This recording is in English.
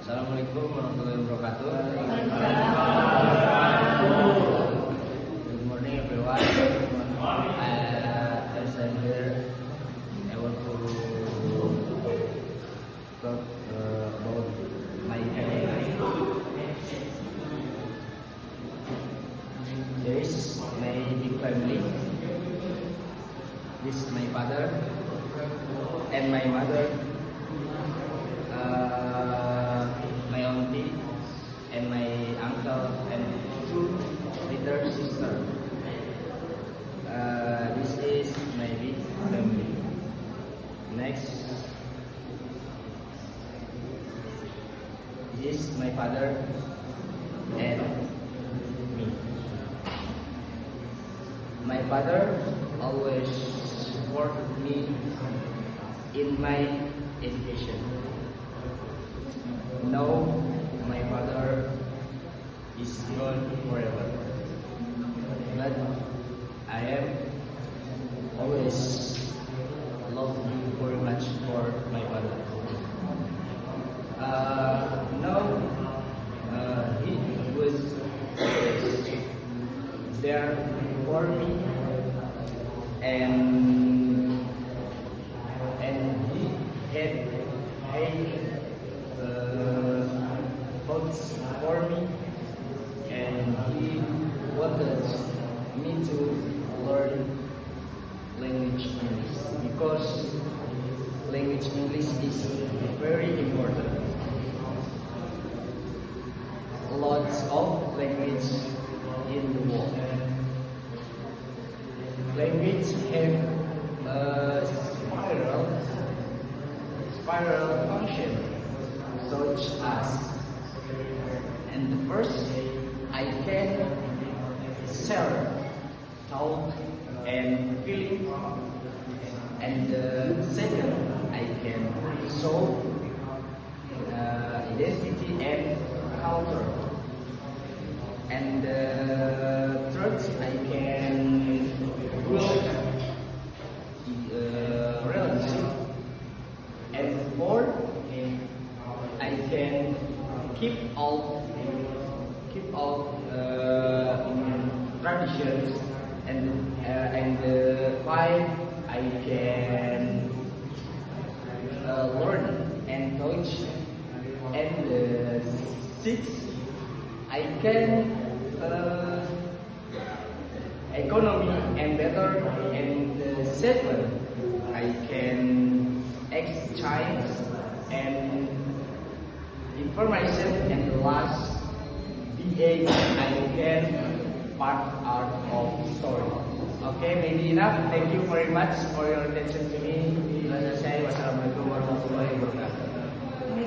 Assalamualaikum warahmatullahi wabarakatuh. Good morning everyone. As I'm here, I want to talk about my family. There is my big family. This is my father and my mother. My auntie and my uncle and 2 little sisters. This is my big family. Next, this is my father and me. My father always supported me in my education. Now, my father is gone forever. But I am always love you very much for my father. Now, he was there for me, and he had thoughts for me, and he wanted me to learn language English because language English is very important. Lots of language in the world. Language have a spiral function such as, and the first I can share thought and feeling, and the second I can show identity and culture, and the third I can build relationship, and fourth I can keep all traditions, and 5 I can learn and touch, and 6 I can economy and better, and 7 I can exchange and information, and the last D8 I can part art of story. Okay, maybe enough. Thank you very much for your attention to me.